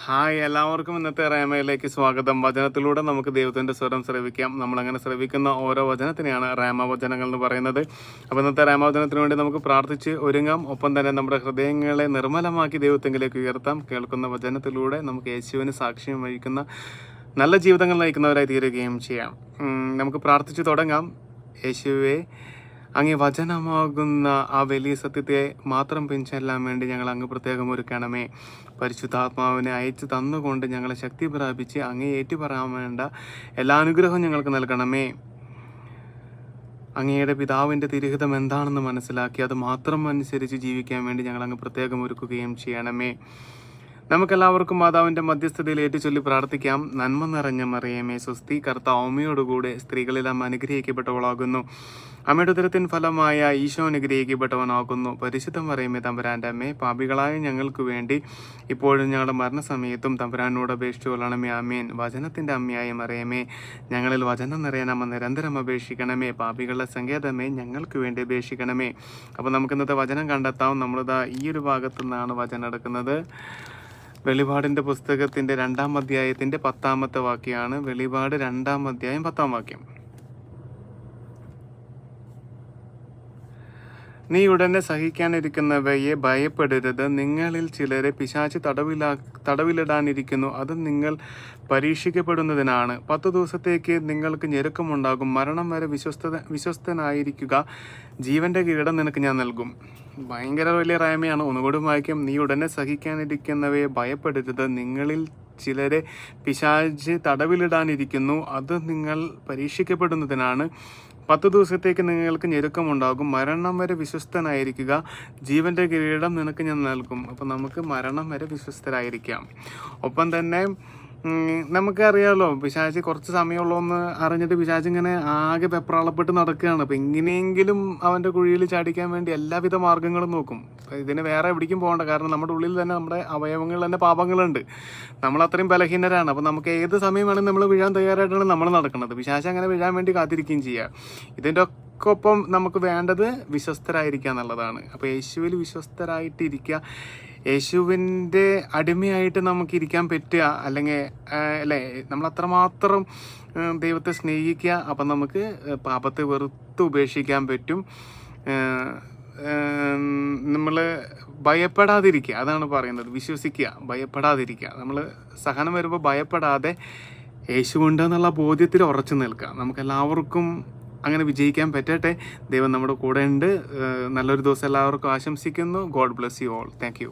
Hi, എല്ലാവർക്കും ഇന്നത്തെ റേമയിലേക്ക് സ്വാഗതം. വചനത്തിലൂടെ നമുക്ക് ദൈവത്തിന്റെ സ്വരം ശ്രവിക്കാം. നമ്മളങ്ങനെ ശ്രവിക്കുന്ന ഓരോ വചനത്തിനെയാണ് റേമ വചനങ്ങൾ എന്ന് പറയുന്നത്. അപ്പോൾ ഇന്നത്തെ റേമ വചനത്തിന് വേണ്ടി നമുക്ക് പ്രാർത്ഥിച്ച് ഒരുങ്ങാം. ഒപ്പം തന്നെ നമ്മുടെ ഹൃദയങ്ങളെ നിർമ്മലമാക്കി ദൈവത്തെങ്കിലേക്ക് ഉയർത്താം. കേൾക്കുന്ന വചനത്തിലൂടെ നമുക്ക് യേശുവിന് സാക്ഷ്യം വഹിക്കുന്ന നല്ല ജീവിതങ്ങൾ നയിക്കുന്നവരായി തീരുകയും ചെയ്യാം. നമുക്ക് പ്രാർത്ഥിച്ച് തുടങ്ങാം. യേശുവെ, അങ്ങ് വചനമാകുന്ന ആ വലിയ സത്യത്തെ മാത്രം പിൻചെല്ലാൻ വേണ്ടി ഞങ്ങൾ അങ്ങ് പ്രത്യേകം ഒരുക്കണമേ. പരിശുദ്ധാത്മാവിനെ അയച്ചു തന്നുകൊണ്ട് ഞങ്ങളെ ശക്തി പ്രാപിച്ച് അങ്ങേ ഏറ്റുപറയാൻ വേണ്ട എല്ലാ അനുഗ്രഹവും ഞങ്ങൾക്ക് നൽകണമേ. അങ്ങയുടെ പിതാവിൻ്റെ തിരുഹിതം എന്താണെന്ന് മനസ്സിലാക്കി അത് മാത്രം അനുസരിച്ച് ജീവിക്കാൻ വേണ്ടി ഞങ്ങൾ അങ്ങ് പ്രത്യേകം ഒരുക്കുകയും ചെയ്യണമേ. നമുക്കെല്ലാവർക്കും മാതാവിൻ്റെ മധ്യസ്ഥതയിൽ ഏറ്റുചൊല്ലി പ്രാർത്ഥിക്കാം. നന്മ നിറഞ്ഞ മറിയമേ സ്വസ്തി, കർത്താവ് അമ്മയോടുകൂടെ സ്ത്രീകളെല്ലാം അനുഗ്രഹിക്കപ്പെട്ടവളാകുന്നു. അമ്മയുടെ ഉദരത്തിൻ ഫലമായ ഈശോ അനുഗ്രഹിക്കപ്പെട്ടവനാകുന്നു. പരിശുദ്ധ മറിയമേ തമ്പുരാൻ്റെ അമ്മേ, പാപികളായ ഞങ്ങൾക്ക് വേണ്ടി ഇപ്പോഴും ഞങ്ങളുടെ മരണസമയത്തും തമ്പുരാനോട് അപേക്ഷിച്ചു കൊള്ളണമേ. ആമേൻ. വചനത്തിൻ്റെ അമ്മയായ മറിയമേ, ഞങ്ങളിൽ വചനം നിറയാൻ അമ്മ നിരന്തരം അപേക്ഷിക്കണമേ. പാപികളുടെ സങ്കേതമേ, ഞങ്ങൾക്ക് വേണ്ടി അപേക്ഷിക്കണമേ. അപ്പോൾ നമുക്ക് ഇന്നത്തെ വചനം കണ്ടെത്താം. നമ്മളിതാ ഈ ഒരു ഭാഗത്തു നിന്നാണ് വചനം എടുക്കുന്നത്. വെളിപാടിൻ്റെ പുസ്തകത്തിൻ്റെ 2-ാം അധ്യായത്തിൻ്റെ 10-ാമത്തെ വാക്യമാണ്. വെളിപാട് 2-ാം അധ്യായം 10-ാം വാക്യം. നീ ഉടനെ സഹിക്കാനിരിക്കുന്നവയെ ഭയപ്പെടരുത്. നിങ്ങളിൽ ചിലരെ പിശാച് തടവിലിടാനിരിക്കുന്നു. അത് നിങ്ങൾ പരീക്ഷിക്കപ്പെടുന്നതിനാണ്. 10 ദിവസത്തേക്ക് നിങ്ങൾക്ക് ഞെരുക്കമുണ്ടാകും. മരണം വരെ വിശ്വസ്തനായിരിക്കുക. ജീവന്റെ കിരീടം നിനക്ക് ഞാൻ നൽകും. ഭയങ്കര വലിയ റേമയാണ്. ഒന്നുകൂടി വായിക്കും. നീ ഉടനെ സഹിക്കാനിരിക്കുന്നവയെ ഭയപ്പെടരുത്. നിങ്ങളിൽ ചിലരെ പിശാച് തടവിലിടാനിരിക്കുന്നു. അത് നിങ്ങൾ പരീക്ഷിക്കപ്പെടുന്നതിനാണ്. 10 ദിവസത്തേക്ക് നിങ്ങൾക്ക് ഞെരുക്കമുണ്ടാകും. മരണം വരെ വിശ്വസ്തനായിരിക്കുക. ജീവന്റെ കിരീടം നിനക്ക് ഞാൻ നൽകും. അപ്പം നമുക്ക് മരണം വരെ വിശ്വസ്തരായിരിക്കാം. ഒപ്പം തന്നെ നമുക്കറിയാമല്ലോ, പിശാച് കുറച്ച് സമയമുള്ളൂന്ന് അറിഞ്ഞിട്ട് പിശാച് ഇങ്ങനെ ആകെ വെപ്രാളപ്പെട്ട് നടക്കുകയാണ്. അപ്പം എങ്ങനെയെങ്കിലും അവൻ്റെ കുഴിയിൽ ചാടിക്കാൻ വേണ്ടി എല്ലാവിധ മാർഗ്ഗങ്ങളും നോക്കും. ഇതിന് വേറെ എവിടേക്കും പോകണ്ട. കാരണം നമ്മുടെ ഉള്ളിൽ തന്നെ നമ്മുടെ അവയവങ്ങളിൽ തന്നെ പാപങ്ങളുണ്ട്. നമ്മൾ അത്രയും ബലഹീനരാണ്. അപ്പം നമുക്ക് ഏത് സമയം വേണമെങ്കിൽ നമ്മൾ വീഴാൻ തയ്യാറായിട്ടാണ് നമ്മൾ നടക്കുന്നത്. പിശാച് അങ്ങനെ വീഴാൻ വേണ്ടി കാത്തിരിക്കുകയും ചെയ്യുക. ഇതിൻ്റെ ഒപ്പം നമുക്ക് വേണ്ടത് വിശ്വസ്തരായിരിക്കുക എന്നുള്ളതാണ്. അപ്പോൾ യേശുവിൽ വിശ്വസ്തരായിട്ടിരിക്കുക. യേശുവിൻ്റെ അടിമയായിട്ട് നമുക്ക് ഇരിക്കാൻ പറ്റുക, അല്ലെങ്കിൽ അല്ലേ, നമ്മൾ അത്രമാത്രം ദൈവത്തെ സ്നേഹിക്കുക. അപ്പം നമുക്ക് പാപത്തെ വെറുത്ത് ഉപേക്ഷിക്കാൻ പറ്റും. നമ്മൾ ഭയപ്പെടാതിരിക്കുക, അതാണ് പറയുന്നത്. വിശ്വസിക്കുക, ഭയപ്പെടാതിരിക്കുക. നമ്മൾ സഹനം വരുമ്പോൾ ഭയപ്പെടാതെ യേശുവുണ്ട് എന്നുള്ള ബോധ്യത്തിൽ ഉറച്ചു നിൽക്കുക. നമുക്കെല്ലാവർക്കും അങ്ങനെ വിജയിക്കാൻ പറ്റട്ടെ. ദൈവം നമ്മുടെ കൂടെ ഉണ്ട്. നല്ലൊരു ദിവസം എല്ലാവർക്കും ആശംസിക്കുന്നു. God bless you all. Thank you.